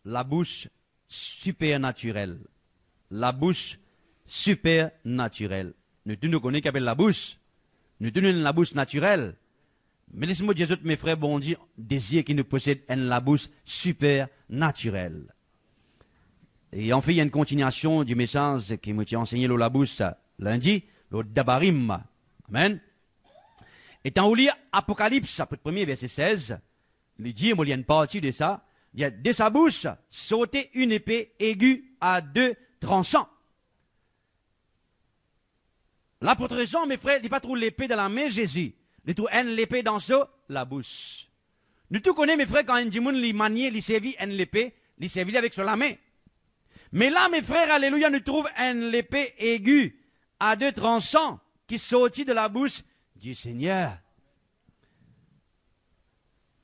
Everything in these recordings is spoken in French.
la bouche supernaturelle. La bouche supernaturelle. Nous tous nous connaissons qu'appelle la bouche. Nous tous la bouche naturelle. Mais laissez-moi dire, mes frères, bon Dieu, désir qui nous possède une la bouche supernaturelle. Et en fait, il y a une continuation du message qui m'a enseigné le Labous lundi, le Dabarim. Amen. Et quand on lit Apocalypse, chapitre 1er, verset 16, il dit, il y a une partie de ça, il y a de sa bouche sauter une épée aiguë à 2 tranchants. L'apôtre Jean, mes frères, il n'a pas trouvé l'épée dans la main de Jésus. Il trouve l'épée dans la bouche. Nous tous connaissons, mes frères, quand un dimoun lui maniait, il servit l'épée, il servit avec sur la main. Mais là, mes frères, alléluia, nous trouvons l'épée aiguë à 2 tranchants qui sortit de la bouche du Seigneur.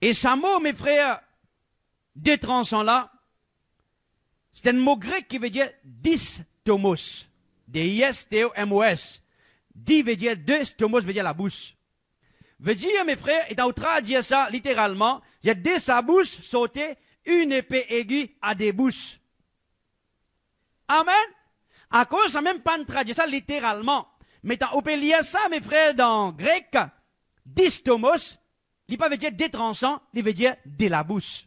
Et ce mot, mes frères, 2 tranchants là, c'est un mot grec qui veut dire distomos. D-I-S-T-O-M-O-S. Di veut dire 2, stomos veut dire la bouche. Veut dire, mes frères, et en train de dire ça littéralement, il y a de sa bouche sauté une épée aiguë à des bouches. Amen. À cause, ça même pas traduire ça littéralement. Mais on peut lire ça, mes frères, dans grec, distomos, il ne veut dire des tranchants, il veut dire de la bouche.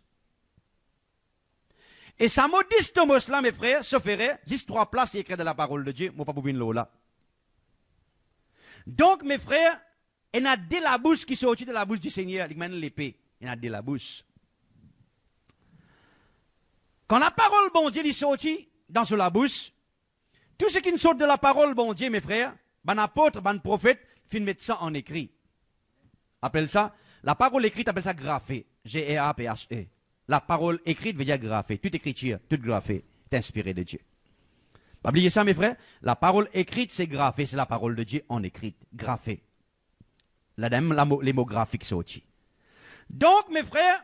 Et ça mot distomos là, mes frères, se ferait, 3 places écrites de la parole de Dieu, moi pas pour venir là. Donc, mes frères, il y a de la bouche qui sortit de la bouche du Seigneur, il mène l'épée, il y a de la bouche. Quand la parole, bon Dieu, est sortie dans la bouche, tout ce qui nous sort de la parole, bon Dieu, mes frères, ben apôtre, ben prophète, fin mettre ça en écrit. Appelle ça, la parole écrite, appelle ça graphé. G-R-A-P-H-E. La parole écrite veut dire graphé. Toute écriture, toute graphée, est inspirée de Dieu. Pas oublier ça, mes frères. La parole écrite, c'est graphé. C'est la parole de Dieu en écrite. Graphé. Les mots graphiques sortis. Donc, mes frères,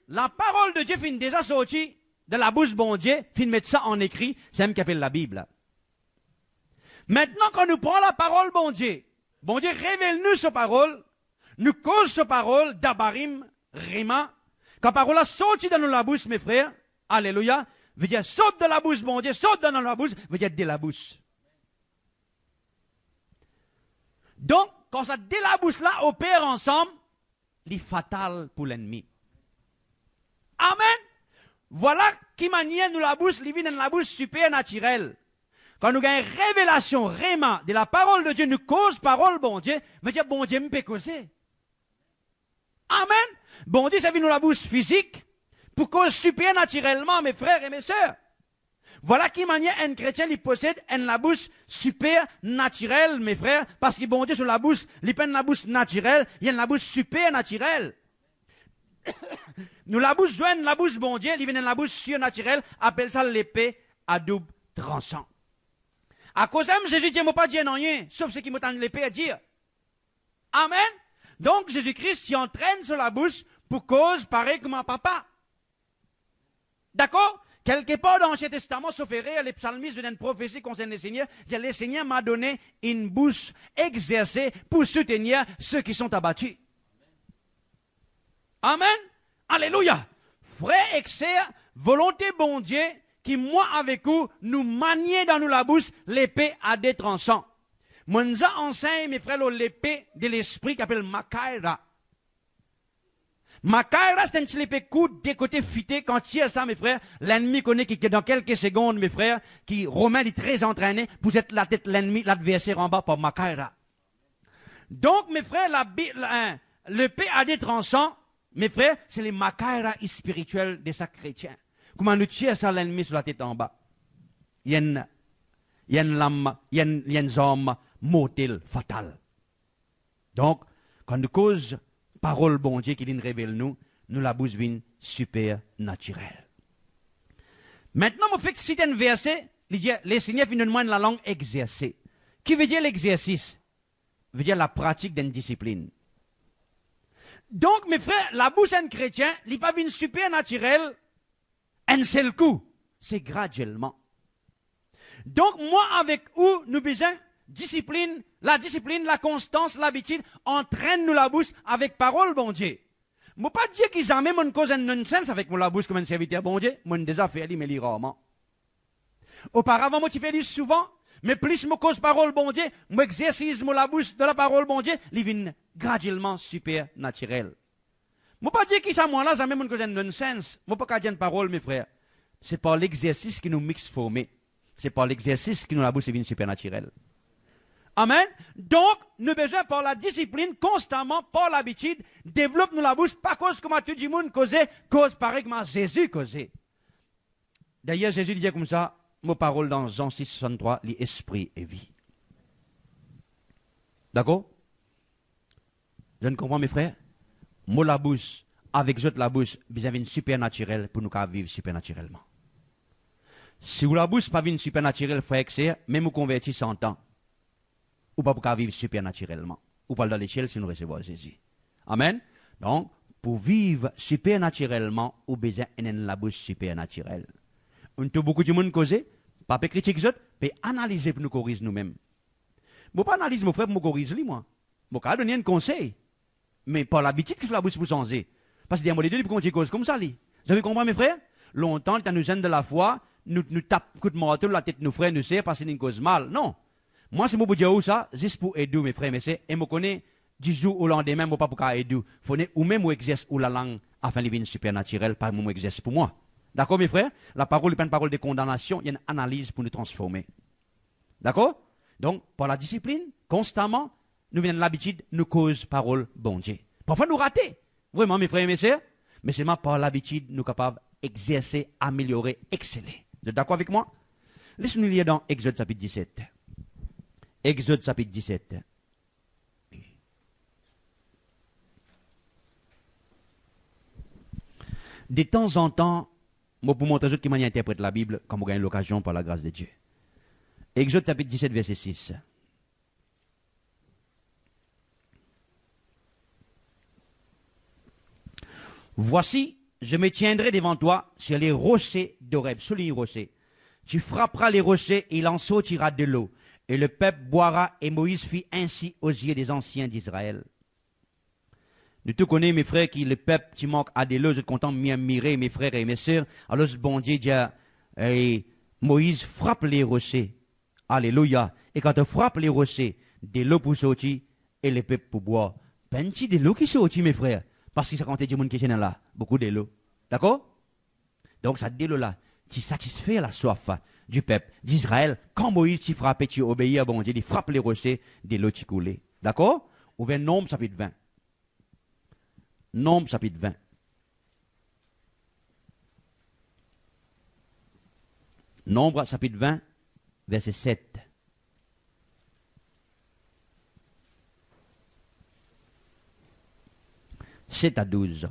la parole de Dieu finit déjà sortie de la bouche bon Dieu, finit mettre ça en écrit. C'est même qu'appelle la Bible. Maintenant, quand nous prenons la parole bon Dieu révèle-nous sa parole, nous cause sa parole, Dabarim, Rima. Quand la parole a sorti dans la bouche, mes frères, alléluia, veut dire saute de la bouche, bon Dieu, saute dans la bouche, veut dire de la bouche. Donc, quand ça de la bouche là opère ensemble, c'est fatal pour l'ennemi. Amen. Voilà qui manière nous la bouche, vit dans la bouche supernaturelle. Quand nous avons une révélation, réma, de la parole de Dieu, nous cause parole, bon Dieu, veut dire bon Dieu me peut causer. Amen. Bon Dieu, ça vient dans la bouche physique, pour cause supernaturellement, mes frères et mes sœurs. Voilà qui manière un chrétien, il possède la bouche supernaturelle, mes frères, parce que bon Dieu, sur la bouche, il peine la bouche naturelle, il y a la bouche supernaturelle. Nous la bouche joignent la bouche bon Dieu, il vient dans la bouche surnaturelle, appelle ça l'épée à double tranchant. À cause de Jésus dit, moi pas dire non rien, sauf ce qui me tend l'épée à dire. Amen. Donc Jésus-Christ s'y entraîne sur la bouche pour cause pareil comme un papa. D'accord? Quelque part dans l'Ancien Testament, sauf erreur, les psalmistes viennent prophétie concernant le Seigneur. Le Seigneur m'a donné une bouche exercée pour soutenir ceux qui sont abattus. Amen. Alléluia. Frère et sœurs, volonté bon Dieu, qui moi avec vous, nous manier dans nous la bouche l'épée à 2 tranchants. Moi, nous enseigne, mes frères, l'épée de l'esprit qui s'appelle Makaira. Makaira, c'est une épée courte, des côtés futés. Quand tu as ça, mes frères, l'ennemi connaît que dans quelques secondes, mes frères, qui, Romain, est très entraîné, vous êtes la tête l'ennemi, l'adversaire en bas par Makaira. Donc, mes frères, l'épée à 2 tranchants, mes frères, c'est les Makaira spirituels de chaque chrétien. Comment nous tire ça l'ennemi sur la tête en bas? Il y a une lame, il y a une arme mortelle, fatale. Donc, quand nous cause parole bon Dieu qui nous révèle nous la bouche vient super naturelle. Maintenant, je fais citer un verset, il dit, les seigneurs viennent de moi la langue exercée. Qui veut dire l'exercice? Veut dire la pratique d'une discipline. Donc, mes frères, la bouche d'un chrétien, il n'est pas une super naturelle, un seul coup. C'est graduellement. Donc, moi, avec vous, nous besoin discipline, la constance, l'habitude, entraîne-nous la bouche avec parole, bon Dieu. Je ne pas dire qu'ils jamais mon cause un nonsense avec mon la bouche comme un serviteur bon Dieu. Mon déjà fait mais li rarement. Auparavant, moi, tu fais souvent, mais plus je cause parole bon Dieu, moi exercice mon la bouche de la parole bon Dieu, il vient graduellement supernaturel. Je ne pas dire qu'ils sont moi là, jamais mon cause un nonsense. Je ne pas dire une parole, mes frères. C'est par l'exercice qui nous mixe formé. C'est par l'exercice qui nous la bouche devient supernaturel. Amen. Donc, nous besoin par la discipline, constamment, par l'habitude, développe nous la bouche, pas cause comme tout le monde causait, cause pareil comme Jésus causait. D'ailleurs, Jésus disait comme ça, mon parole dans Jean 6, 63, l'esprit et vie. D'accord? Je ne comprends mes frères? Moi la bouche, avec eux la bouche, vous avez une supernaturelle pour nous vivre supernaturellement. Si vous la bouche pas une supernaturelle, frère, même vous convertir 100 ans. Ou pas pour vivre supernaturellement. Ou pas dans l'échelle si nous recevons Jésus. Amen. Donc, pour vivre supernaturellement, ou besoin d'une la bouche supernaturelle. On a beaucoup de monde causé, pas critiquer les autres, mais analyser pour nous corriger nous-mêmes. Je ne pas analyser mon frère pour me corriger, moi. Je vais donner un conseil. Mais pas l'habitude que je la bouche pour changer. Parce que des modèles pour qu'on cause comme ça. Vous avez compris, mes frères? Longtemps, quand nous gêne de la foi, nous tapons coup de marteau la tête de nos frères, nous sert parce que c'est une cause mal. Non. Moi, c'est mon bout de ça, juste pour aider mes frères, mais c'est, et me connais, du jour au lendemain, moi pas pour aider. Faut ou même exerce ou la langue, afin de devenir supernaturel, pas moi exerce pour moi. D'accord, mes frères? La parole n'est pas une parole de condamnation, il y a une analyse pour nous transformer. D'accord? Donc, par la discipline, constamment, nous venons de l'habitude, nous cause parole bon Dieu. Parfois, nous rater. Vraiment, mes frères et mes sœurs. Mais c'est par l'habitude, nous sommes capables d'exercer, améliorer, exceller. Vous êtes d'accord avec moi? Laissez-nous lire dans Exode chapitre 17. Exode chapitre 17. De temps en temps, moi pour montrer qui manière interprète la Bible, quand vous gagnez l'occasion par la grâce de Dieu. Exode chapitre 17, verset 6. Voici, je me tiendrai devant toi sur les rochers d'Horeb, sur les rochers. Tu frapperas les rochers et il en sortira de l'eau. Et le peuple boira, et Moïse fit ainsi aux yeux des anciens d'Israël. Nous tous connaissons, mes frères, qui le peuple, tu manques à de l'eau, je suis content de m'admirer, mes frères et mes sœurs. Alors, ce bon Dieu dit, Moïse frappe les rochers. Alléluia. Et quand tu frappes les rochers, de l'eau pour sortir, et le peuple pour boire. Petit de l'eau qui sortit, mes frères. Parce que ça compte du monde qui est là. Beaucoup de l'eau. D'accord? Donc, ça de l'eau là, tu satisfais la soif du peuple d'Israël. Quand Moïse t'y frappait, tu obéis à bon Dieu, il frappe les rochers, de l'eau qui coulait. D'accord? Ouvrez Nombre chapitre 20. Nombre chapitre 20. Nombre chapitre 20, verset 7. « 7 à 12.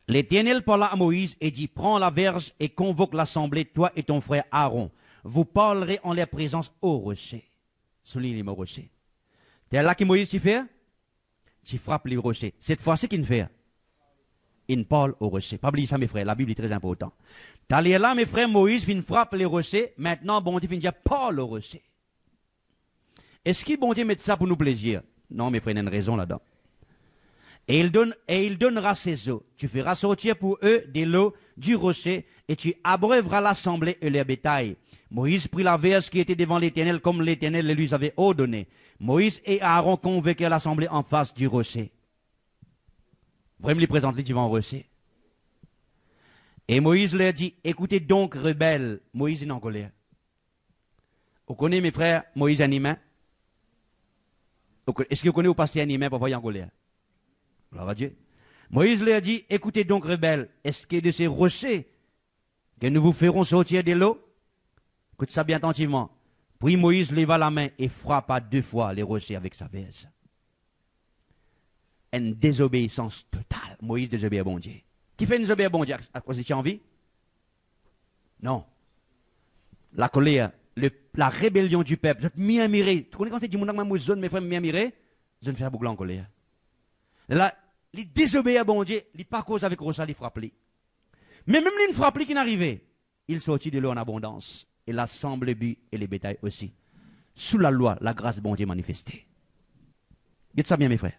L'Éternel parla à Moïse et dit, prends la verge et convoque l'assemblée, toi et ton frère Aaron. Vous parlerez en leur présence au rocher. Souligne les mots rocher. C'est là que Moïse t'y fait? Tu frappes les rochers. Cette fois-ci, qu'il fait? Il parle au rocher. Pas oublier ça, mes frères. La Bible est très importante. T'as là, mes frères, Moïse vient frappe les rochers. Maintenant, bon Dieu vient dire, parle au rocher. Est-ce qu'il bon Dieu met ça pour nous plaisir? Non, mes frères, il y a une raison là-dedans. Et il donnera ses eaux. Tu feras sortir pour eux de l'eau du rocher, et tu abreuveras l'assemblée et leur bétail. Moïse prit la verge qui était devant l'Éternel, comme l'Éternel le lui avait ordonné. Moïse et Aaron convoquèrent l'assemblée en face du rocher. Vraiment les présenter devant le rocher. Et Moïse leur dit, écoutez donc, rebelles. Moïse est en colère. Vous connaissez, mes frères, Moïse animé? Est-ce que vous connaissez au passé animé, parfois il est en colère? Gloire à Dieu. Moïse leur dit, écoutez donc, rebelles, est-ce que de ces rochers que nous vous ferons sortir de l'eau? Écoute ça bien attentivement. Puis Moïse leva la main et frappa 2 fois les rochers avec sa verge. Une désobéissance totale. Moïse désobéit à bon Dieu. Qui fait une désobéissance à bon Dieu à cause de tu as envie? Non. La colère, la rébellion du peuple. Je m'y admirer. Tu connais quand tu dis, mon zone, mes frères, m'y admirer? Je ne fais pas beaucoup en colère. Là, il désobéit à bon Dieu, il pas cause avec Rosa, il frappe. Mais même il frappe qui n'arrivait, il sortit de l'eau en abondance. Et l'assemblée but et les bétails aussi. Sous la loi, la grâce de bon Dieu manifestée. Dites ça bien, mes frères.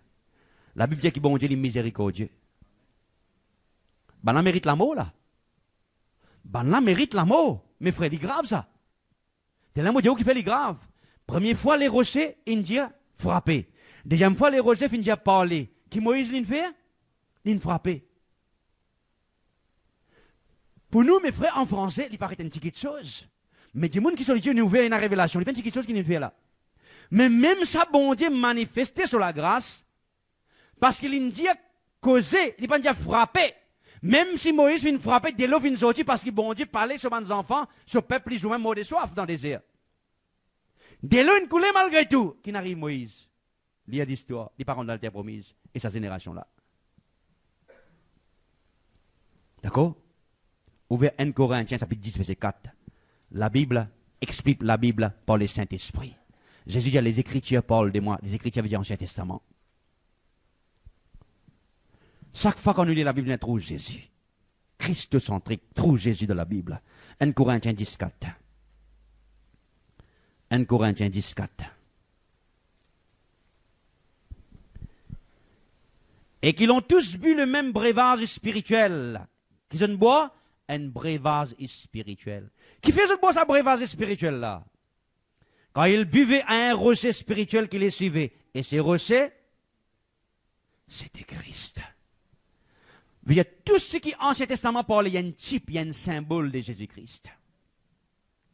La Bible dit que bon Dieu est miséricordieux. Ben là mérite la mort là. Ben là mérite la mort. Mes frères, il est grave ça. C'est l'amour de Dieu qui fait les graves. Première fois les rochers, India frappé. Deuxième fois les rochers, India parlé. Qui Moïse l'a fait? Il frappé. Pour nous, mes frères, en français, il paraît une petite chose. Mais des gens qui sont les Dieu nous ouvert une révélation. Il n'y a pas une petite chose qui nous fait là. Mais même ça, bon Dieu manifesté sur la grâce, parce qu'il dit causé, il n'est pas dit frappé. Même si Moïse vient frapper, dès l'eau vient sortir parce que bon Dieu parlait sur mes enfants, ce peuple, ils ont même mort de soif dans le désert. Dès l'eau, il coulait malgré tout. Qui n'arrive Moïse? Il y a d'histoire, il part dans la terre promise, et sa génération-là. D'accord? Ouvert 1 Corinthiens, chapitre 10, verset 4. La Bible explique la Bible par le Saint-Esprit. Jésus dit, les Écritures parlent de moi. Les Écritures veulent dire Ancien Testament. Chaque fois qu'on lit la Bible, on trouve Jésus. Christocentrique, trouve Jésus dans la Bible. 1 Corinthiens 10, 4. 1 Corinthiens 10, 4. Et qu'ils ont tous bu le même breuvage spirituel. Qu'ils ont boit un breuvage spirituel. Qui fait ce boire ce breuvage spirituel là? Quand ils buvaient à un rocher spirituel qui les suivait. Et ces rochers, c'était Christ. Il y a tout ce qui, Ancien Testament, parle, il y a un type, il y a un symbole de Jésus-Christ.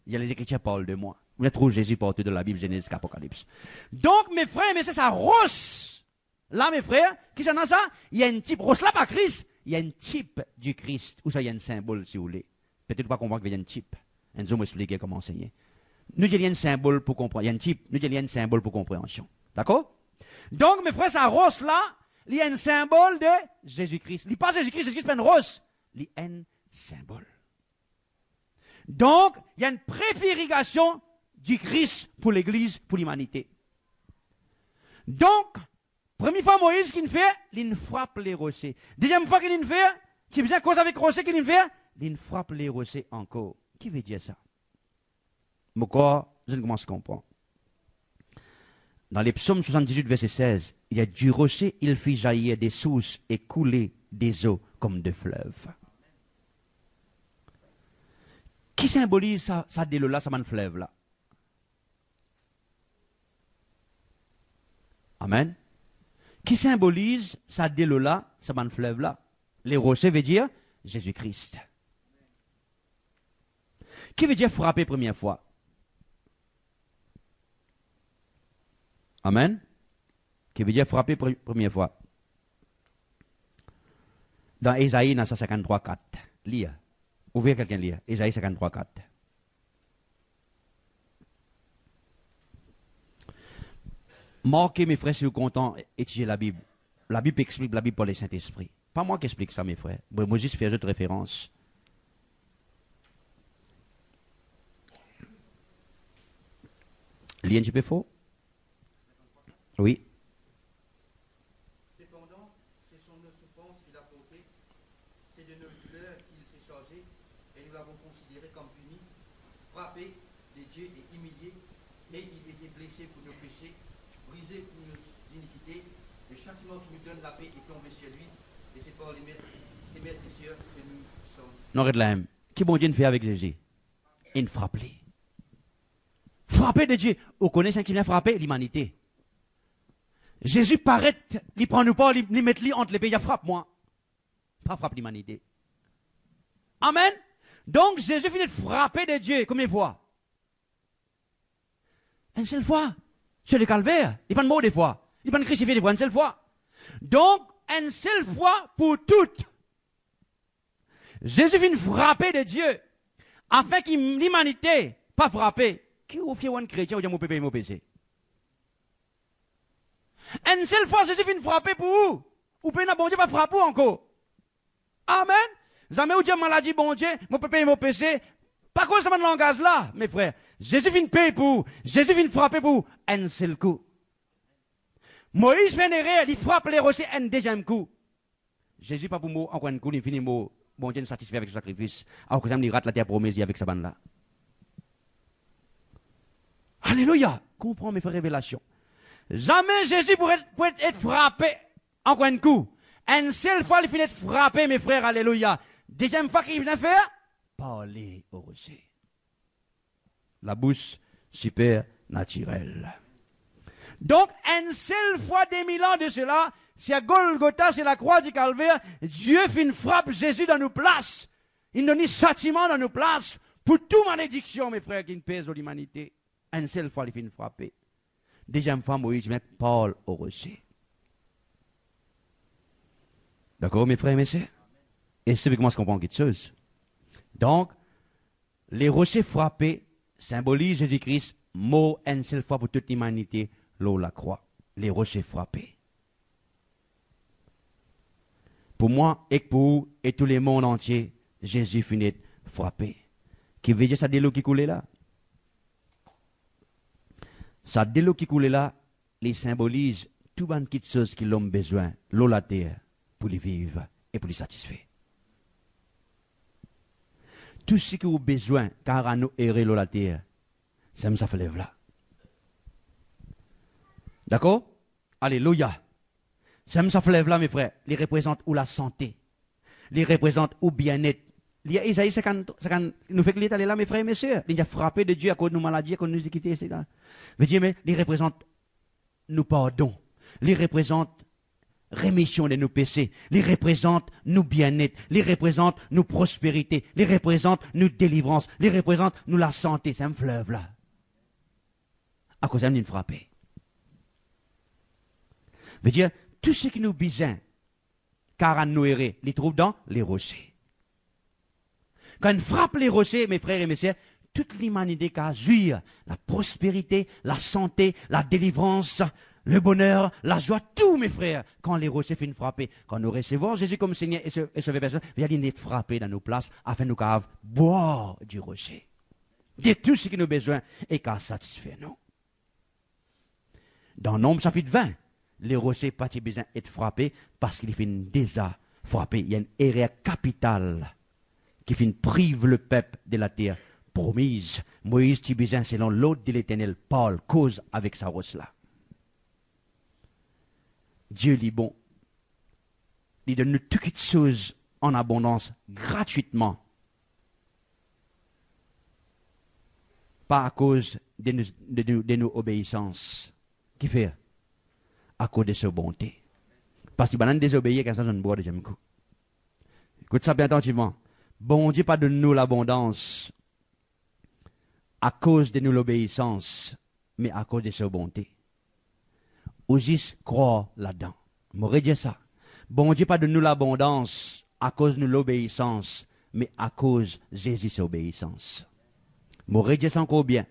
Il y a les Écritures parlent de moi. Vous trouvez Jésus partout de la Bible, Genèse, Apocalypse. Donc, mes frères, mais c'est ça, roche. Là, mes frères, qui s'en a ça? Il y a un type, roche là, pas Christ. Il y a un type du Christ. Ou ça, il y a un symbole, si vous voulez. Peut-être pas comprendre qu'il y a un type. Un jour, m'expliquer comment enseigner. Nous, il y a un symbole pour comprendre. Il y a un type. Nous, il y a un symbole pour compréhension. D'accord? Donc, mes frères, ça roche là, il y a un symbole de Jésus-Christ. Il n'est pas Jésus-Christ, Jésus-Christ, c'est pas une rose. Il y a un symbole. Donc, il y a une préférigation du Christ pour l'Église, pour l'humanité. Donc, première fois Moïse qui fait, il frappe les rochers. Deuxième fois qu'il fait, tu besoin cause avec rocher qu'il fait, il frappe les rochers encore. Qui veut dire ça? Mon corps, je ne commence à comprendre. Dans les psaumes 78, verset 16, il y a du rocher, il fit jaillir des sources et couler des eaux comme de fleuves. Qui symbolise ça délo-là, ça man fleuve là? Amen. Qui symbolise ça délo-là, ça man fleuve là? Les rochers veut dire Jésus-Christ. Qui veut dire frapper première fois? Amen. Qui veut dire frapper première fois. Dans Ésaïe, dans 53, 4. Lire. Ouvrez quelqu'un lire. Ésaïe 53, 4. Marquez, mes frères, si vous êtes contents, étudiez la Bible. La Bible explique la Bible par le Saint-Esprit. Pas moi qui explique ça, mes frères. Moi, juste faire d'autres références. Lire un petit peu faux? Oui. Cependant, ce sont nos souffrances qu'il a portées, c'est de nos douleurs qu'il s'est chargé, et nous l'avons considéré comme puni, frappé de Dieu et humilié, et il était blessé pour nos péchés, brisé pour nos iniquités. Le châtiment qui nous donne la paix est tombé sur lui, et c'est par ses maîtres et sœurs que nous sommes. Non, regarde là. Qui bon Dieu fait avec Jésus? Il frappe. Frapper de Dieu. Vous connaissez qui vient frapper? L'humanité. Jésus paraît, il prend nous pas, il met lui entre les pays, il frappe moi. Pas frappe l'humanité. Amen. Donc Jésus finit de frapper de Dieu, combien de fois? Une seule fois. Sur le calvaire. Il n'est pas de mort des fois. Il n'est pas de crucifié des fois, une seule fois. Donc, une seule fois pour toutes. Jésus finit de frapper de Dieu. Afin que l'humanité, pas frapper. Qui ou fier un chrétien ou dire mon pépé et mon péché? Une seule fois, Jésus vient frapper pour vous. Ou peut bon Dieu pas frapper encore. Amen. Jamais vous dire maladie, bon Dieu, mon pépé et mon péché. Par contre, ça m'a langage là, mes frères. Jésus vient payer pour vous. Jésus vient frapper pour vous. Un seul coup. Moïse fait une erreur, il frappe les rochers un deuxième coup. Jésus pas pour moi, encore un coup, il finit mot. Bon Dieu nous satisfait avec ce sacrifice. Alors que ça me rate la terre promise avec sa bande là. Alléluia. Comprends mes frères révélations. Jamais Jésus pourrait être frappé encore un coup. Une seule fois, il finit de frapper, mes frères, alléluia. Deuxième fois, qu'il vient faire? Parler au rocher. La bouche supernaturelle. Donc, une seule fois des 1000 ans de cela, c'est à Golgotha, c'est la croix du Calvaire, Dieu fait une frappe Jésus dans nos places. Il donne un châtiment dans nos places pour toute malédiction, mes frères, qui pèse sur l'humanité. Une seule fois, il fait une frappe. Deuxième fois, Moïse met Paul au rocher. D'accord, mes frères et mes sœurs? Et c'est comment je comprends quelque chose. Donc, les rochers frappés symbolisent Jésus-Christ, mort une seule fois pour toute l'humanité, l'eau la croix. Les rochers frappés. Pour moi, et pour vous, et tout le monde entier, Jésus finit frappé. Qui veut dire ça de l'eau qui coulait là? Ça de l'eau qui coulait là, les symbolise tout ban de choses que l'homme a besoin, l'eau la terre, pour les vivre et pour les satisfaire. Tout ce que vous avez besoin, car à nous errer l'eau la terre, ça me ça fait lève là. D'accord? Alléluia. Ça me ça fait lève là, mes frères. Les représente ou la santé. Les représente ou bien-être. Isaïe 50 nous fait que l'État est là, mes frères et mes sœurs. Il a frappé de Dieu à cause de nos maladies, à cause de nos équités, etc. Mais Dieu, mais les représente nous pardon. Les représente rémission de nos péchés, les représente nous bien-être, les représente nous prospérité, les représente nous délivrance, les représente nous la santé. C'est un fleuve là. À cause d'une frappée. Veut dire, tout ce qui nous besoin, car à nous errer, les trouve dans les rochers. Quand on frappe les rochers, mes frères et mes sœurs, toute l'humanité qui a jouir, la prospérité, la santé, la délivrance, le bonheur, la joie, tout, mes frères, quand les rochers finissent frapper, quand nous recevons Jésus comme Seigneur et Sauveur personne, il y a des frapper dans nos places, afin de nous boire du rocher. De tout ce qui nous besoin et qu'à satisfaire nous. Dans Nombre chapitre 20, les rochers pas besoin d'être frappés parce qu'ils finissent déjà frapper. Il y a une erreur capitale qui finit prive le peuple de la terre promise. Moïse Tibézin, selon l'ordre de l'Éternel, Paul cause avec sa roche là. Dieu dit bon. Il donne toutes les choses en abondance, gratuitement. Pas à cause de nos obéissances. Qui fait? À cause de sa bonté. Parce que si on désobéit, quand ça, on boit deuxième coup. Écoute ça bien attentivement. Bon Dieu pas de nous l'abondance à cause de nous l'obéissance, mais à cause de sa bonté. Osis croire là-dedans. M'aurait dit ça. Bon Dieu pas de nous l'abondance à cause de nous l'obéissance, mais à cause de Jésus sa obéissance. M'aurait dit ça encore bien.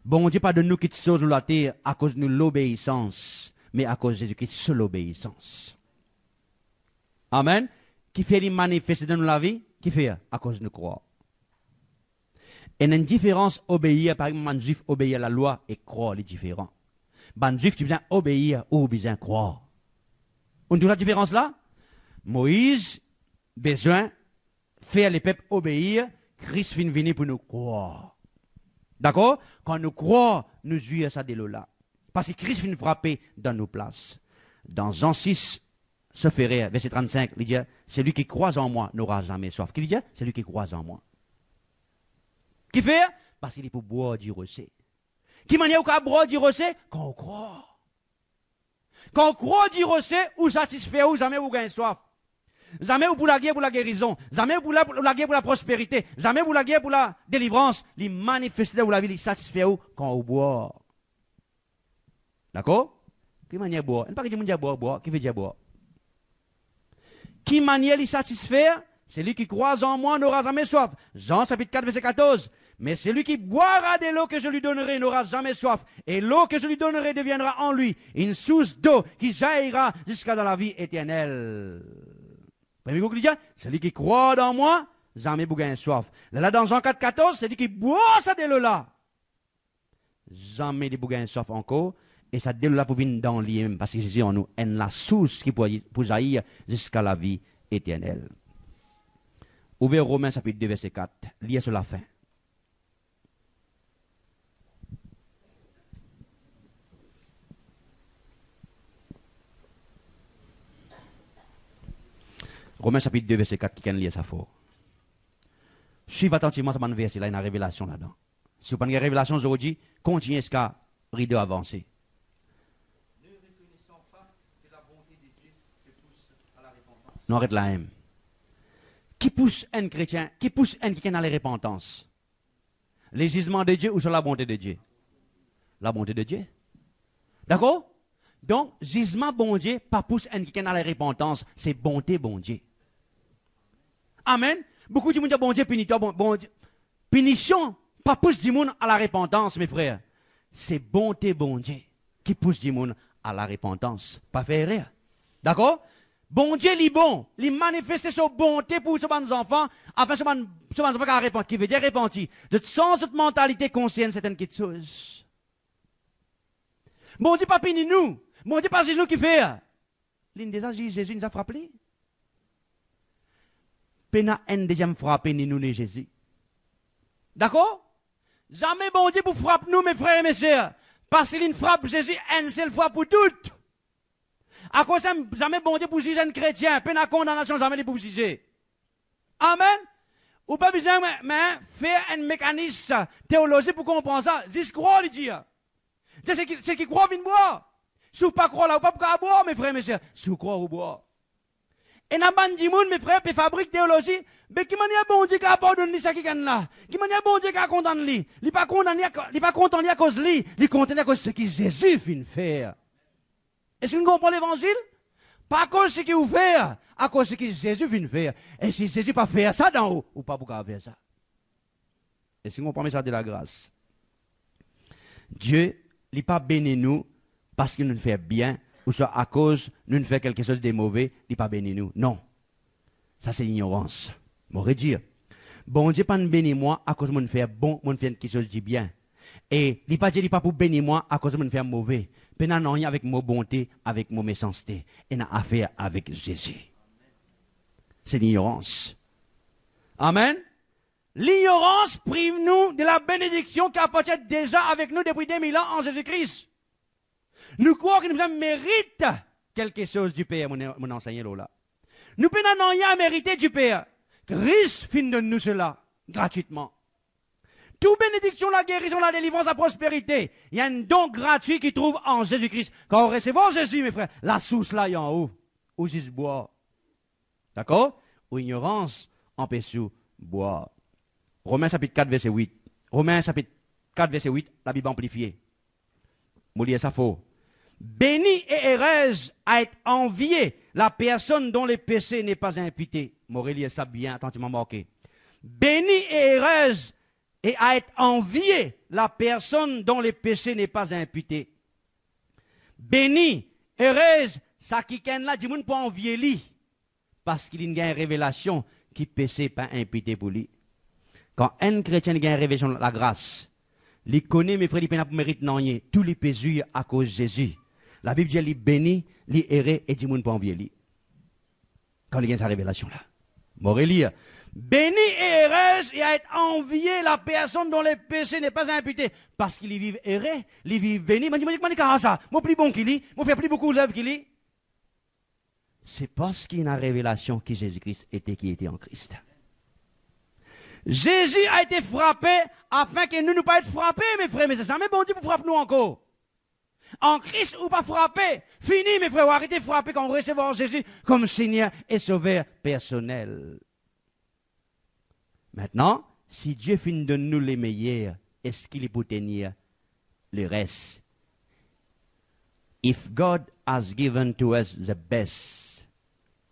Bon Dieu pas de nous qui choses la terre à cause de nous l'obéissance, mais à cause de Jésus-Christ seule obéissance. Amen. Qui fait les manifester dans la vie? Qui fait? À cause de nous croire. Et une différence obéir, par exemple, un juif obéir à la loi et croire, les différents. Un juif, tu besoin obéir ou besoin croire. On trouve la différence là? Moïse, besoin faire les peuples obéir, Christ vient venir pour nous croire. D'accord? Quand nous croyons, nous jouons ça de là. Parce que Christ vient frapper dans nos places. Dans Jean 6, se ferait, verset 35, il dit, celui qui croit en moi n'aura jamais soif. Qui dit? Celui qui croit en moi. Qui fait? Parce qu'il est pour boire du rocher. Qui manière qu'on boire du rocher? Quand on croit. Quand on croit du rocher, ou satisfait, ou jamais vous gagnez soif. Jamais pour la guerre, pour la guérison. Jamais pour la guerre, pour la prospérité. Jamais pour la guerre, pour la délivrance. Les manifester pour la vie, les satisfait quand on boit. D'accord? Qui manière boire? Il ne pas dire boire. Qui veut dire boire? Qui manière les satisfaire? Celui qui croit en moi n'aura jamais soif. Jean chapitre 4, verset 14. Mais celui qui boira de l'eau que je lui donnerai n'aura jamais soif. Et l'eau que je lui donnerai deviendra en lui une source d'eau qui jaillira jusqu'à dans la vie éternelle. Premier coup, celui qui croit dans moi, jamais bougain soif. Là, dans Jean 4, 14, celui qui boit ça de l'eau là, jamais de bougain soif encore. Et ça de l'eau là pour venir dans lui-même, parce que Jésus en nous est la source qui peut jaillir jusqu'à la vie éternelle. Ouvrez Romains chapitre 2, verset 4. Lié sur la fin. Romains chapitre 2, verset 4, qui can lire ça fort. Suivez attentivement ce verset là, il y a une révélation là-dedans. Si vous n'avez pas de révélation aujourd'hui, continuez jusqu'à rideau avancer. Ne reconnaissant pas que la bonté de Dieu te pousse à la repentance. Non, arrête là. Qui pousse un chrétien, qui pousse un qui à la repentance? Les gisements de Dieu ou sur la bonté de Dieu? La bonté de Dieu. D'accord? Donc, gisement bon Dieu, pas pousse un qui à la repentance, c'est bonté bon Dieu. Amen. Beaucoup de gens disent bon Dieu, punit-toi, bon Dieu. Punition, pas pousse du monde à la repentance, mes frères. C'est bonté bon Dieu qui pousse du monde à la repentance. Pas faire rire. D'accord? Bon Dieu, il est bon. Il manifeste sa bonté pour ses enfants, afin que ses enfants soient repentis. Qui veut dire repentis. De sans cette mentalité consciente, c'est une chose. Bon Dieu, pas puni nous. Bon Dieu, pas Jésus qui fait. L'une déjà, Jésus nous a frappé. Pena en deuxième frappé ni nous ni Jésus. D'accord? Jamais bon Dieu pour frapper nous, mes frères et mes sœurs. Parce qu'il frappe Jésus une seule fois pour toutes. À cause de jamais bon Dieu pour juger un chrétien. Pena condamnation, jamais pour juger. Amen. Ou pas besoin, mais faire un mécanisme théologique pour comprendre ça. Juste croire, il dit. C'est qui croit, vient boire. Si vous ne pas croire là, vous ne pouvez pas boire, mes frères et mes sœurs. Si vous croyez, vous boire. Et dans le monde, mes frères, puis fabrique théologie, mais qui m'a dit bon Dieu qui a pardonné ça qui gagne là? Qui m'a dit bon Dieu qui a condamné lui? Il n'est pas content à cause de lui, il est content à cause de ce que Jésus vient faire. Est-ce que vous comprenez l'évangile? Pas à cause de ce qu'il vous fait, à cause de ce que Jésus vient faire. Et si Jésus pas faire ça d'en haut, ou pas pour faire ça? Est-ce que vous comprenez ça de la grâce? Dieu, il n'est pas béni nous parce qu'il nous fait bien, ou soit à cause nous fait quelque chose de mauvais, il n'est pas béni nous. Non. Ça, c'est l'ignorance. M'aurait dire. Bon Dieu, pas béni moi à cause de me faire bon, me faire quelque chose de bien. Et il n'est pas pour bénir moi à cause de me faire mauvais. Mais non, avec mon bonté, avec mon méchanceté. Et n'a affaire avec Jésus. C'est l'ignorance. Amen. L'ignorance prive nous de la bénédiction qui appartient déjà avec nous depuis 2000 ans en Jésus-Christ. Nous croyons que nous méritons quelque chose du Père, mon enseignant là. Nous n'avons rien à mériter du Père. Christ finit de nous cela gratuitement. Toute bénédiction, la guérison, la délivrance, la prospérité, il y a un don gratuit qui trouve en Jésus-Christ. Quand on recevons Jésus, mes frères, la source là est en haut, où juste boire. D'accord? Ou ignorance, empêche boire. Romains chapitre 4, verset 8. Romains chapitre 4, verset 8, la Bible amplifiée. Vous lisez ça faux. Béni et heureuse à être envié la personne dont le péché n'est pas imputé. Morélie, ça bien, attentivement marqué. Béni et heureuse et à être envié la personne dont le péché n'est pas imputé. Béni, heureuse, ça qui est là, du monde pour envier lui. Parce qu'il y a une révélation qui péché pas imputé pour lui. Quand un chrétien a une révélation de la grâce, il connaît, mes frères, il n'a pas mérite non rien. Tous les péchés à cause de Jésus. La Bible dit, il bénit, il erré et du monde pour envier lui. Quand il y a sa révélation là. Morélie, béni et heureuse et à être envié la personne dont le péché n'est pas imputé. Parce qu'il y vit erré, il vit béni. Mais dis-moi, comment ça? Moi, plus bon qu'il y, moi, fait plus beaucoup d'œuvres qu'il y. C'est parce qu'il y a une révélation que Jésus-Christ était qui était en Christ. Jésus a été frappé afin que nous ne pas être frappés, mes frères, mais c'est ça. Mais bon Dieu pour frapper nous encore. En Christ ou pas frappé. Fini, mes frères, arrêtez de frapper quand on recevra Jésus comme Seigneur et Sauveur personnel. Maintenant, si Dieu finit de nous les meilleurs, est-ce qu'il est pour tenir le reste? If God has given to us the best,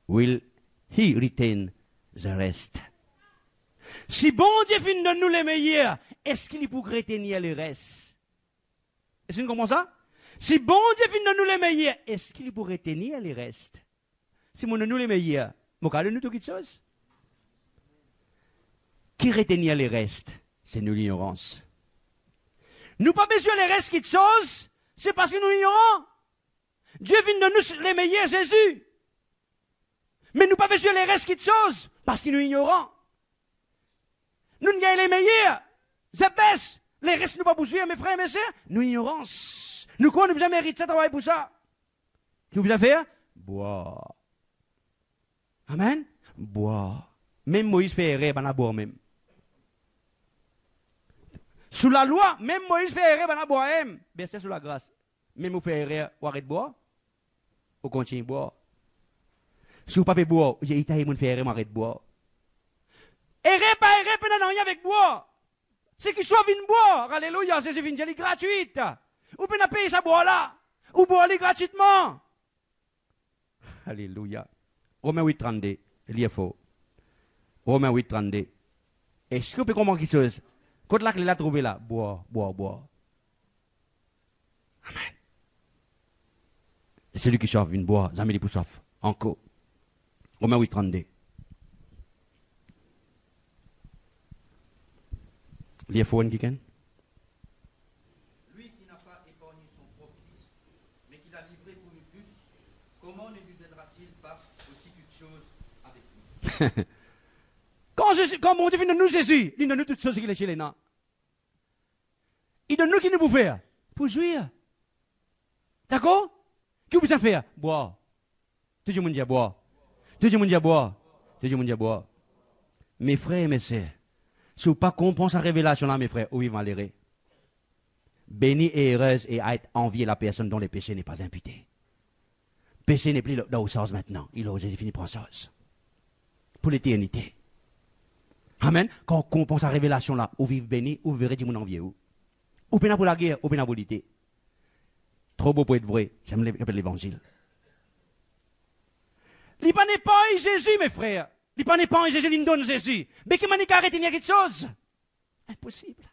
will He retain the rest? Si bon Dieu finit de nous les meilleurs, est-ce qu'il est pour retenir le reste? Est-ce que vous comprenez ça? Si bon Dieu finit de nous les meilleurs, est-ce qu'il est pour retenir le reste? Si mon de nous les meilleurs, mon cas de nous toute chose. Qui retenir les restes? C'est nous l'ignorance. Nous pas besoin les restes qui de choses, c'est parce que nous ignorons. Dieu vient de nous les meilleurs, Jésus. Mais nous pas besoin les restes qui de choses, parce que nous ignorons. Nous ne gagnons les meilleurs, c'est best. Les restes nous pas besoin, mes frères et mes sœurs, nous ignorance. Nous quoi, nous besoin mériter ça, travailler pour ça. Qu'est-ce que vous avez fait? Boire. Amen. boire. Même Moïse fait erreur, ben à boire même. Sous la loi, même Moïse fait erreur, ben à boire même. Ben c'est sous la grâce. Même vous fait erreur, vous arrêtez de boire. Vous continuez de boire. Si vous ne pouvez pas boire, vous avez fait erreur, vous arrêtez de boire. Erreur, pas erreur, vous n'avez rien avec boire. C'est qu'il soit venu boire. Alléluia, c'est une vie gratuite. Vous pouvez payer sa boire là. Ou boire gratuitement. Alléluia. Romains 8, 32. Il est faux. Romains 8, 32. Est-ce que vous pouvez comprendre quelque chose? Quand là, il a trouvé là, boire. Amen. Et celui qui chauffe, une boire, jamais les pour soif. Encore. Romains 8, 32. Il y a faux, qui ken? Lui qui n'a pas épargné son propre fils, mais qui l'a livré pour nous tous, comment ne nous donnera-t-il pas aussi toutes choses avec nous? Quand mon Dieu vient de nous Jésus, il donne nous toutes choses qu'il est chez les nains. Il donne nous qui nous pouvons faire pour jouir. D'accord? Qu'est-ce que vous faire? Boire. Tout le monde dit boire. Tout le monde dit boire. Tout le monde dit boire. Mes frères et mes sœurs, si vous ne comprenez pas sa révélation là, mes frères, où ils vont aller? Béni et heureuse et à être envié la personne dont le péché n'est pas imputé. Péché n'est plus dans le sens maintenant. Il a Jésus fini prendre sens. Pour l'éternité. Amen. Quand on comprend sa révélation là, où vivre béni, où vous verrez du monde envié où. Ou bien pour la guerre, ou bien pour l'été. Trop beau pour être vrai, c'est l'évangile. Il n'est pas Jésus, mes frères. Il n'est pas Jésus, il nous donne Jésus. Mais qui m'a dit qu'arrêter quelque chose? Impossible.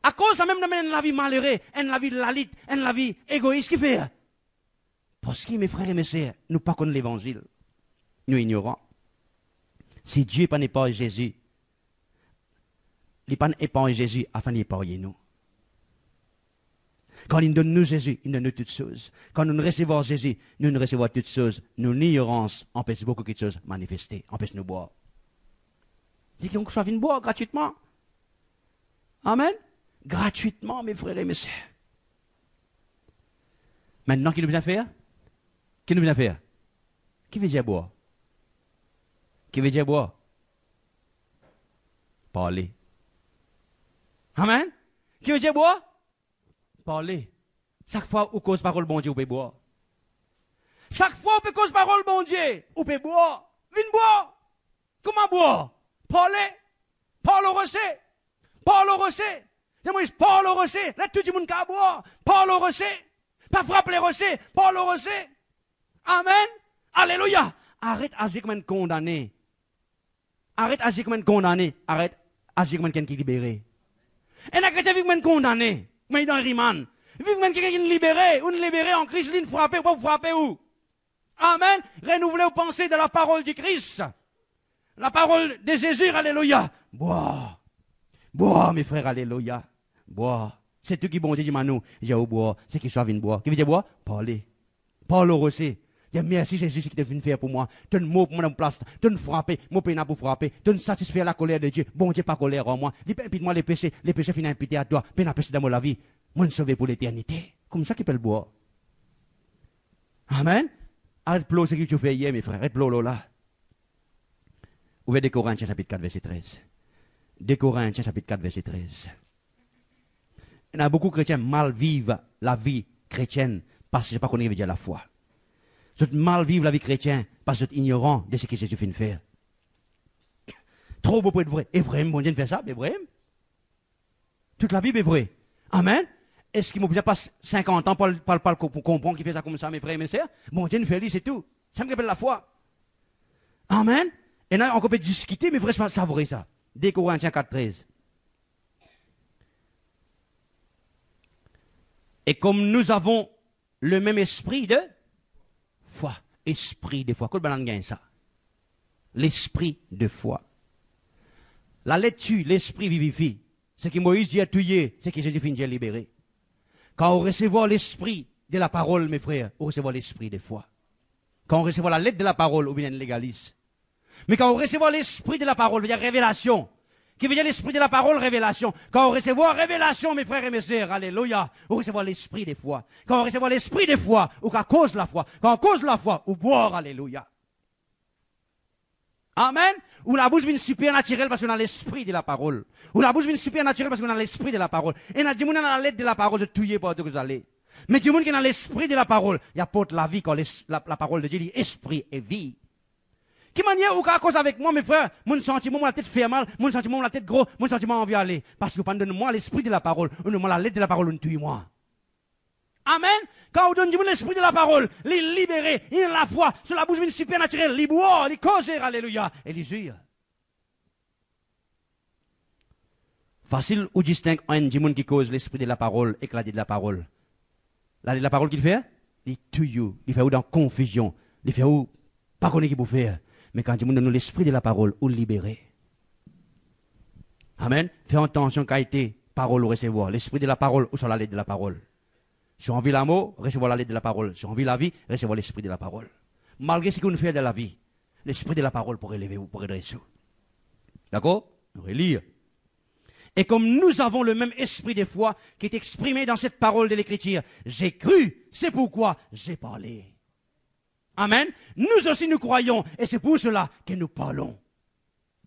À cause de même de la vie malheureuse, la vie lalite, la vie égoïste, qui fait? Parce que mes frères et mes sœurs, nous ne connaissons pas l'évangile. Nous ignorons. Si Dieu n'est pas Jésus, il n'est pas Jésus afin d'épargner nous. Quand il nous donne nous Jésus, il nous donne toutes choses. Quand nous recevons Jésus, nous recevons toutes choses. Nos ignorance empêche beaucoup de choses manifester, empêche nous boire. C'est qu'on soit venu boire gratuitement. Amen. Gratuitement, mes frères et mes sœurs. Maintenant, qui nous vient faire? Qui nous vient faire? Qui veut dire boire? Qui veut dire boire? Parler. Amen. Qui veut dire boire? Parler. Chaque fois où cause parole bon Dieu, vous pouvez boire. Chaque fois où cause parole bon Dieu, vous pouvez boire. Viens boire. Comment boire? Parler. Parle au rocher. Parle au rocher. Parle au rocher. Là, tout le monde qui boire. Parle au rocher. Pas frapper les rochers. Parle au rocher. Amen. Alléluia. Arrête à dire comme condamné. Arrête à dire comme condamné. Arrête à dire comme quelqu'un qui est libéré. Et la chrétien vit comme condamné. Mais dans le riman. Vivre comme quelqu'un qui est libéré. Ou libéré en Christ, il frappé. Vous frappez où? Amen. Renouvelez vos pensées de la parole du Christ. La parole de Jésus. Alléluia. Bois. Bois, mes frères. Alléluia. Bois. C'est tout qui bon Dieu dit Manou. J'ai au bois. C'est qui soit venu boire. Qui veut dire boire? Parler. Parle au rocher. Dis merci Jésus, ce qui t'est venu faire pour moi. Donne mot pour mon place. Donne frapper. Mon peine pour frapper. Donne satisfaire la colère de Dieu. Bon Dieu, pas colère en moi. Dis impite-moi les péchés. Les péchés finissent impités à toi. Peine à péché dans la vie. Moi, je sauvé pour l'éternité. Comme ça qu'il peut le boire. Amen. Arrête pleurer ce que tu fais hier, mes frères. Arrête pleurer là. Ouvrez 2 Corinthiens, chapitre 4, verset 13. 2 Corinthiens, chapitre 4, verset 13. Il y a beaucoup de chrétiens mal vivent la vie chrétienne parce que je ne sais pas qu'on veut dire la foi. Ils mal vivent la vie chrétienne parce qu'ils sont ignorants de ce que Jésus vient de faire. Trop beau pour être vrai. Et vrai, bon Dieu fait ça, mais vrai. Toute la Bible est vraie. Amen. Est-ce qu'il m'a besoin pas 50 ans pour comprendre qu'il fait ça comme ça, mes frères et mes sœurs? Bon Dieu nous fait lire, c'est tout. Ça me rappelle la foi. Amen. Et là, on peut discuter, mais vrai, c'est vrai ça. 2 Corinthiens 4, 13. Et comme nous avons le même esprit de foi, esprit de foi, quel banane gagne ça? L'esprit de foi. La lettre tue, l'esprit vivifie. Ce que Moïse dit à tuer, c'est que Jésus finit de libérer. Quand on recevra l'esprit de la parole, mes frères, on recevra l'esprit de foi. Quand on recevra la lettre de la parole, on vient de légalise. Mais quand on recevra l'esprit de la parole, il y a révélation. Qui veut dire l'esprit de la parole, révélation. Quand on recevra révélation, mes frères et mes sœurs, alléluia, on recevra l'esprit des foi. Quand on recevra l'esprit des foi, ou qu'à cause la foi. Quand on cause la foi, ou boire, alléluia. Amen. Ou la bouche vient supernaturelle parce qu'on a l'esprit de la parole. Ou la bouche vient supernaturelle parce qu'on a l'esprit de la parole. Et on a dit, on a la lettre de la parole de tuer pour que vous allez. Mais du monde qui a l'esprit de la parole, il apporte la vie quand la parole de Dieu dit esprit et vie. Qui manière ou qu'à cause avec moi, mes frères, mon sentiment, la tête fait mal, mon sentiment, la tête gros, mon sentiment envie aller. Parce que pendant moi, l'esprit de la parole, on me la lettre de la parole, on tue moi. Amen. Quand on donne l'esprit de la parole, les libérer, il a la foi, sur la bouche d'une supernaturelle, les boire, les causer, alléluia, et les jouir. Facile ou distinct un monde qui cause l'esprit de la parole et la de la parole. La de la parole qu'il fait, il tue, il fait ou dans confusion, il fait ou pas connaître qui peut faire. Mais quand il donne l'esprit de la parole, ou libérer. Amen. Fais attention qu'a été parole ou recevoir. L'esprit de la parole ou sur la lettre de la parole. Si on vit l'amour, recevoir la lettre de la parole. Si on vit la vie, recevoir l'esprit de la parole. Malgré ce qu'on fait de la vie, l'esprit de la parole pour élever vous, pour redresser vous. D'accord? On va lire. Et comme nous avons le même esprit de foi qui est exprimé dans cette parole de l'Écriture, j'ai cru, c'est pourquoi j'ai parlé. Amen. Nous aussi nous croyons et c'est pour cela que nous parlons.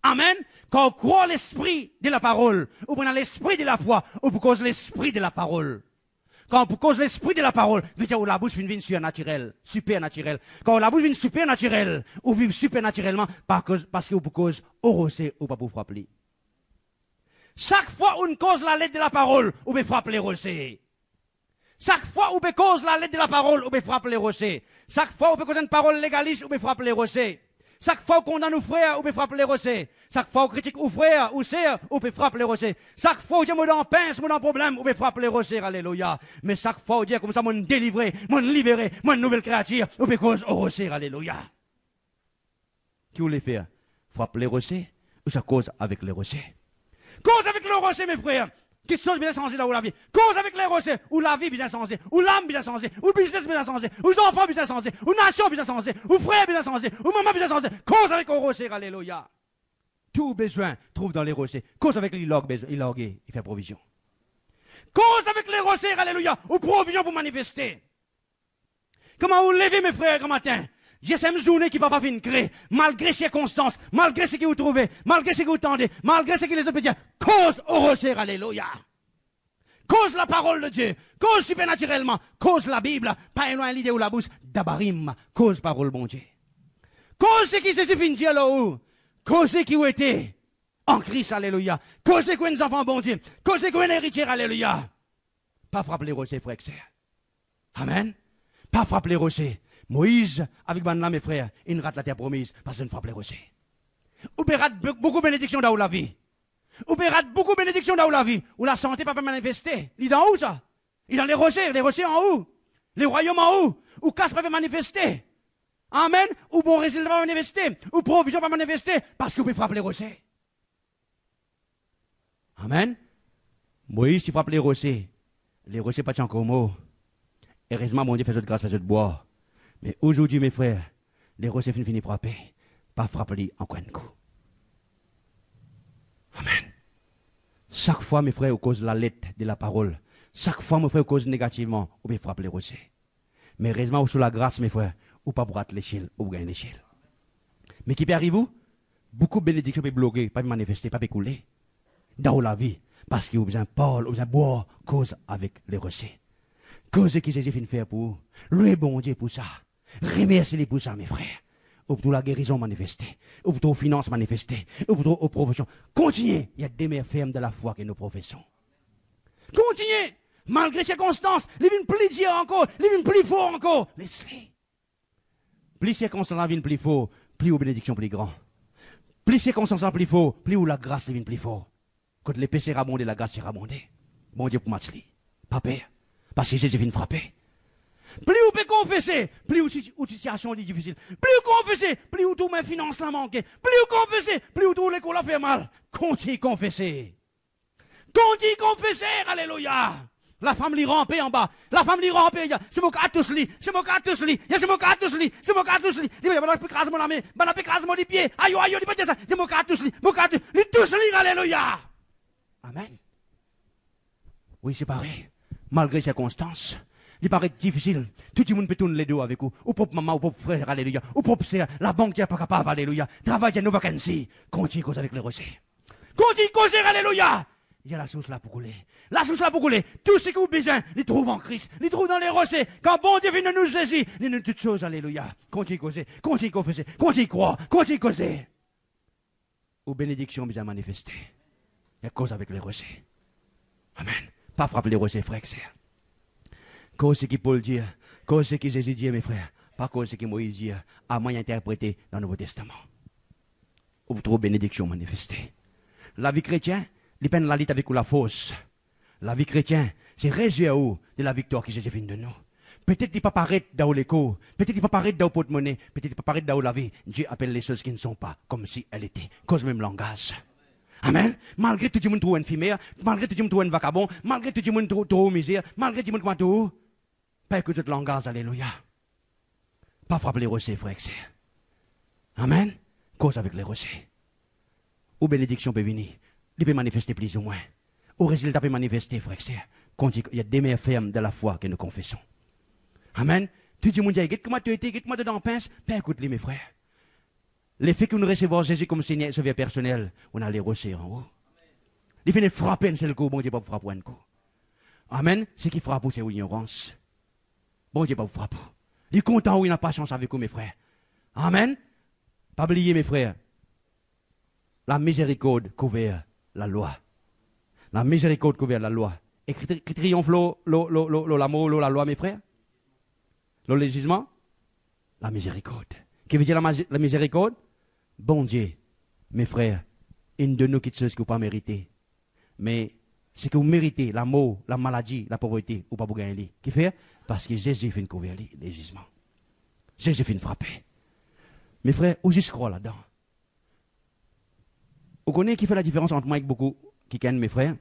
Amen. Quand on croit l'esprit de la parole, ou bien l'esprit de la foi, ou pour cause l'esprit de la parole. Quand pour cause l'esprit de la parole, veut dire où la bouche vient surnaturelle, supernaturelle. Quand la bouche vient supernaturelle, ou vivre supernaturellement, parce que pour cause orosé ou pas pour frapper. Chaque fois où on cause la lettre de la parole, ou bien frappe les rosés. Chaque fois où on cause la lettre de la parole, on peut frapper les rosés. Chaque fois où on peut causer une parole légaliste, on peut frapper les rosés. Chaque fois qu'on condamne nos frères, on peut frapper les rosés. Chaque fois qu'on critique nos frères ou sœurs, on peut frapper les rosés. Chaque fois qu'on dit dans pince, dans problème, on peut frapper les rosés, alléluia. Mais chaque fois qu'on dit comme ça, mon délivré, mon libéré, mon nouvelle créature, on peut cause au rosés, alléluia. Qui vous les faire? Frapper les rosés ou ça cause avec les rosés? Cause avec les rosés, mes frères. Quelque chose bien changé là où la vie. Cause avec les rosés, où la vie bien changé, où l'âme bien changé, où le business bien changé, où les enfants bien changé, où la nation bien changé, où frère bien changé, où maman bien changé. Cause avec les rosés, alléluia. Tout besoin trouve dans les rosés. Cause avec les logs, il fait provision. Cause avec les rosés, alléluia, ou provision pour manifester. Comment vous levez mes frères ce matin? J'ai cette journée qui va pas finir créer, malgré ces circonstances, malgré ce que vous trouvez, malgré ce que vous tendez, malgré ce que les autres peuvent dire. Cause au rocher, alléluia. Cause la parole de Dieu, cause supernaturellement, cause la Bible, pas loin l'idée ou la bouche, d'abarim, cause parole bon Dieu. Cause ce qui se finit Dieu là-haut, cause ce qui ont été en Christ, alléluia. Cause ce qui ont des enfants bon Dieu, cause ce qui ont un héritier, alléluia. Pas frapper les rochers, frère. Amen. Pas frapper les rochers. Moïse, avec Banla, mes frères, il rate la terre promise parce qu'il ne frappe les rochers. Ou bien rate beaucoup de bénédictions dans la vie. Ou bien rate beaucoup de bénédictions dans la vie. Où la santé ne peut pas manifester. Il est dans où ça? Il est dans les rochers en haut. Les royaumes en haut. Où casse ne peut pas manifester. Amen. Ou bon résultat va manifester. Ou provision va manifester parce que vous pouvez frapper les rochers. Amen. Moïse, il frappe les rochers pas encore mot. Heureusement, mon Dieu fait de grâce, fait de boire. Mais aujourd'hui, mes frères, les rochers finissent par frapper, pas frapper en coin de coup. Amen. Chaque fois, mes frères, au cause de la lettre, de la parole, chaque fois, mes frères, au cause négativement, on peut frapper les rochers. Mais heureusement, sous la grâce, mes frères, ou pas pour l'échelle, ou gagner l'échelle. Mais qui peut arriver? Beaucoup de bénédictions peuvent bloquer, pas manifester, pas couler. Dans la vie, parce qu'il y a besoin de parler, besoin de boire, cause avec les rochers. Cause qui Jésus finit faire pour vous. Louez bon Dieu pour ça. Remerciez-les pour ça, mes frères. Ou pour la guérison manifestée. Ou pour la finance manifestée. Ou pour la profession. Continuez. Il y a des mères fermes de la foi que nous professons. Continuez. Malgré les circonstances, les vignes plus dures encore, les vignes plus forts encore. Laissez-les. Plus circonstances la vie plus fort, plus aux bénédictions plus grand. Plus circonstances plus fort, plus où la grâce les vignes plus fort. Quand les péchés rabondent, la grâce sera abondée. Bon Dieu pour m'atteler. Pas peur. Parce que Jésus vient frapper. Plus vous pouvez confesser, plus la situation est difficile. Plus vous confessez, plus vous tout mes finances la manquent. Plus vous confessez, plus vous tout l'école fait mal. Continuez confesser. Continuez confesser, alléluia. La femme lui rampait en bas. La femme lui rampait. C'est mon cas tous lit. C'est mon cas tous lit. C'est mon cas tous lit. C'est mon cas tous lit. Il va pas écraser mon ami. Il va pas écraser mon pied. Aïe, aïe, il va dire ça. C'est mon cas tous lit. Mon cas tous lit, alléluia. Amen. Oui, c'est pareil. Malgré les circonstances, Il paraît difficile. Tout le monde peut tourner les dos avec vous. Ou propre maman, ou propre frère, alléluia. Ou propre sœur, la banque qui n'est pas capable, alléluia. Travail à nos vacances. Continue cause avec les recettes. Continue causer, alléluia. Il y a la source là pour couler. La source là pour couler. Tout ce que vous avez besoin, il trouve en Christ. Il trouve dans les recettes. Quand bon Dieu vient nous saisir, il nous toutes choses, alléluia. Continue causer, continue confesser, continue croire, continue causer. Ou bénédiction bien manifestée. Il y a cause avec les recettes. Amen. Pas frapper les recettes, frère, c'est. Cause ce qui Paul dit, cause ce qui Jésus dit, mes frères, pas cause ce qui Moïse dit, à moyen interprété dans le Nouveau Testament. Où vous trouvez bénédiction manifestée. La vie chrétienne, il peine la lutte avec la fausse. La vie chrétienne, c'est résultat de la victoire qui Jésus vient de nous. Peut-être qu'il ne peut pas paraître dans l'écho, peut-être qu'il ne peut pas paraître dans le porte-monnaie, peut-être qu'il ne peut pas paraître dans la vie. Dieu appelle les choses qui ne sont pas comme si elles étaient, cause même langage. Amen. Malgré tout le monde trouve une fimère, malgré tout le monde trouve un vagabond, malgré tout le monde trouve misère, malgré tout le monde trouve pas que tout langage, alléluia. Pas frapper les recettes, frère. Amen. Cause avec les recettes. Ou bénédiction peut venir. Il peut manifester plus ou moins. Au résultat peut manifester, frère. Il y a des meilleures fermes de la foi que nous confessons. Amen. Tout le monde dit, comment tu étais, comment tu es dans le pince. Ben écoute-les, mes frères. L'effet que nous recevons Jésus comme Seigneur et Sauveur personnel, on a les recettes en haut. Il fait frapper un seul coup, bon Dieu, pas frapper un coup. Amen. Ce qui frappe, c'est l'ignorance. Bon Dieu, pas vous frapper. Il est content où il n'a pas chance avec vous, mes frères. Amen. Pas oublier, mes frères. La miséricorde couvert la loi. La miséricorde couvert la loi. Et qui triomphe l'amour, la loi, mes frères? Le légisement? La miséricorde. Qui veut dire la miséricorde? Bon Dieu, mes frères, une de nous qui choses que vous pas mérité. Mais ce que vous méritez, la mort, la maladie, la pauvreté, ou pas pour gagner. Qui fait? Parce que Jésus fait une couvert le légisement. Jésus fait une frapper. Mes frères, où j'y crois là-dedans? Vous connaissez qui fait la différence entre moi et beaucoup qui connaissent mes frères?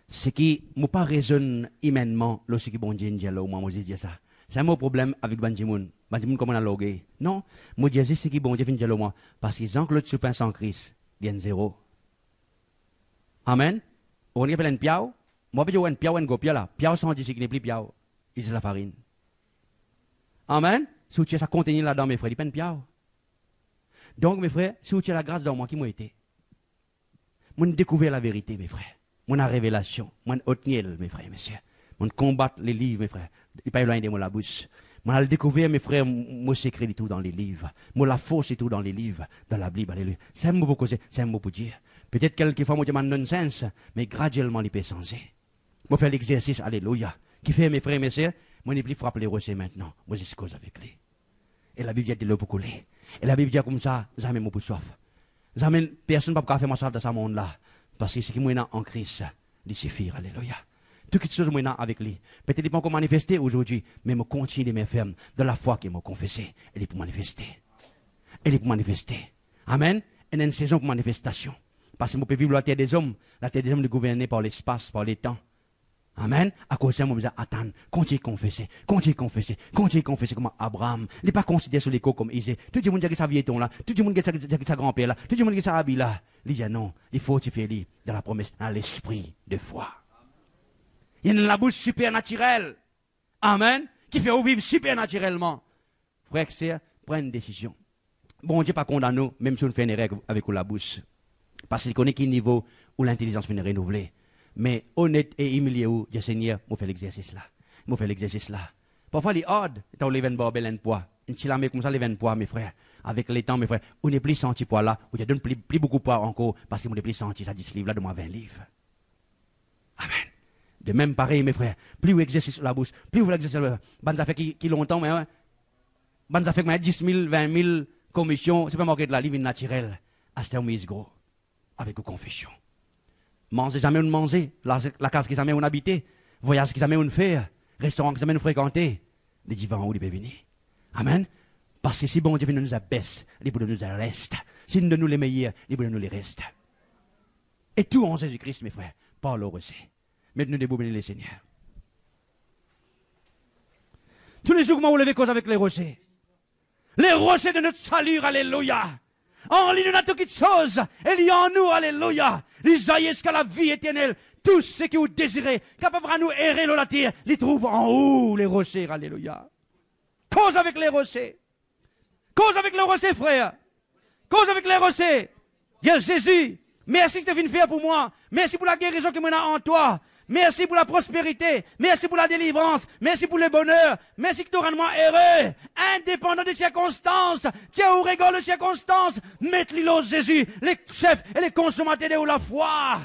C'est qui ne pas raisonne humainement lorsque bon Dieu dit là, ou moi je dis ça. C'est un mot problème avec Banjimoun. Banjimoun comment on a logué? Non, moi je dis c'est qui bon Dieu vient dire là moi parce que Jean-Claude Soupin sans Christ, il y a zéro. Amen. On y appelle un piao. Moi je dis un piao, un go piao là. Piao sans dire qu'il n'est plus piao. Il c'est la farine. Amen. Si tu as ça contenu là-dedans mes frères, il n'est pas un piao. Donc mes frères, si tu as la grâce dans moi qui m'a été. Moi, j'ai découvert la vérité, mes frères. Moi, la révélation. Moi, j'ai obtenu, mes frères et messieurs. Moi, combattre les livres, mes frères. Il n'est pas éloigné de moi la bouche. Moi, j'ai découvert, mes frères, moi, c'est écrit tout dans les livres. Moi, la force est tout dans les livres, dans la Bible. Alléluia. C'est un mot pour causer, c'est un mot pour dire. Peut-être quelquefois, moi, je m'en nonsense, mais graduellement, il peut changer. Moi, faire l'exercice, alléluia. Qui fait, mes frères et messieurs, moi, je n'ai plus frappé les recettes maintenant. Moi, j'ai ce cause avec lui. Et la Bible dit l'eau pour couler. Et la Bible dit comme ça, jamais moi pour soif. Jamais personne ne peut faire ma soif dans ce monde-là. Parce que ce qui est en Christ, il suffit. Alléluia. Toutes les choses que avec lui. Peut-être qu'il ne peut pas manifester aujourd'hui, mais je continue de me faire de la foi qu'il m'a confessé. Elle est pour manifester. Elle est pour manifester. Amen. Elle est une saison pour manifestation. Parce que je peux vivre la terre des hommes est gouvernée par l'espace, par les temps. Amen. À cause de ça, je vais attendre. Continuez à confesser. Continuez à confesser. Continuez à confesser comme Abraham. Il n'est pas considéré sur l'écho comme Isée. Tout le monde dit sa vieille là. Tout le monde dit sa grand-père là. Tout le monde dit sa habit là. Il dit non. Il faut fortifier lui dans la promesse, dans l'esprit de foi. Il y a une la bouche supernaturelle. Amen. Qui fait vivre supernaturellement. Frère, c'est prendre une décision. Bon Dieu pas condamne nous, même si on fait une erreur avec la bouche. Parce qu'il connaît quel niveau où l'intelligence vient renouveler. Mais honnête et humilié où, Dieu Seigneur, moi fais l'exercice là. Moi fais l'exercice là. Parfois, les hard, t'as levé un barbel un poids. Une chilamé comme ça, levé un poids, mes frères. Avec les temps, mes frères, on n'est plus senti poids là, ou je donne plus beaucoup poids encore, parce qu'on n'est plus senti ça 10 livres là, de moi 20 livres. Amen. De même pareil, mes frères, plus vous exercez la bouche, plus vous l'exercez, ben ça fait qui longtemps, mais ben ça fait que 10 000, 20 000 commissions, c'est pas marqué de la livre naturelle. À ce terme, gros, avec vos confessions. Manger jamais on manger, la case qui jamais on habité, voyage qui jamais on fait, restaurant qui jamais on fréquenté, les divans où ils peuvent venir. Amen. Parce que si bon Dieu nous abaisse, il peut nous reste. Si nous nous les meilleurs, il peut nous les reste. Et tout en Jésus-Christ, mes frères, par le reçu. Maintenant, nous bénir les Seigneurs. Tous les jours, comment vous levez cause avec les rochers? Les rochers de notre salut, alléluia. En lui, nous avons toutes choses. Il y a en nous, alléluia. Les jusqu'à la vie éternelle. Tous ceux qui vous désirez, capables à nous errer dans la terre, les trouvent en haut, les rochers, alléluia. Cause avec les rochers. Cause avec les rochers, frère. Cause avec les rochers. Dieu Jésus, merci que tu es faire pour moi. Merci pour la guérison que tu as en toi. Merci pour la prospérité. Merci pour la délivrance. Merci pour le bonheur. Merci que tu rends moi heureux. Indépendant des circonstances. Tiens, au regard des circonstances. Mets-le Jésus, les chefs et les consommateurs de la foi.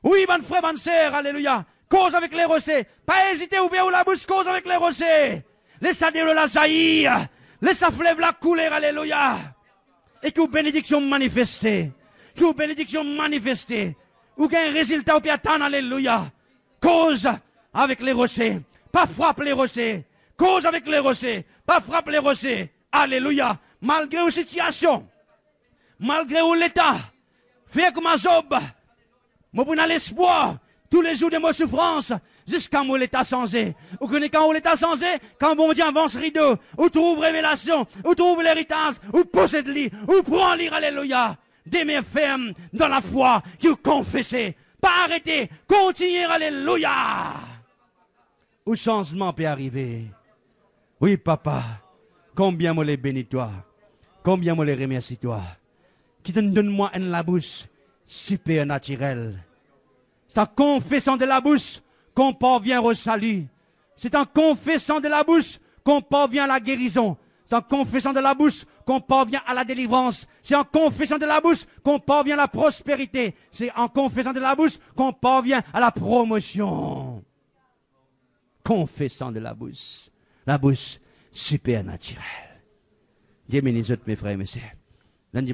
Oui, bonne frère, bonne sœur, alléluia. Cause avec les rochers. Pas hésiter à ouvrir la bouche, cause avec les rochers. Laisse-la dire la jaillir. Laisse-la fleuve la couler, alléluia. Et que vos bénédictions manifestées. Que vos bénédictions manifestées. Ou qu'un résultat au pied attendre, alléluia. Cause avec les rochers. Pas frappe les rochers. Cause avec les rochers. Pas frappe les rochers. Alléluia. Malgré vos situations. Malgré l'état. Fais comme un Job. Moi, pour l'espoir. Tous les jours de ma souffrance. Jusqu'à mon l'état changé. Ou connaissez quand l'état changé, quand bon Dieu avance rideau, ou trouve révélation, ou trouve l'héritage, ou possède lit, ou prend lire, alléluia. Des mains fermes dans la foi, qui vous confessez. Pas arrêter, continuez, alléluia. Où changement peut arriver. Oui, papa, combien moi les bénis toi, combien moi les remercie toi, qui te donne-moi une la bouche supernaturelle. C'est en confessant de la bouche qu'on parvient au salut. C'est en confessant de la bouche qu'on parvient à la guérison. C'est en confessant de la bouche qu'on parvient à la délivrance. C'est en confessant de la bouche qu'on parvient à la prospérité. C'est en confessant de la bouche qu'on parvient à la promotion. Confessant de la bouche supernaturelle. Dieu bénisse mes frères et mes sœurs. Lundi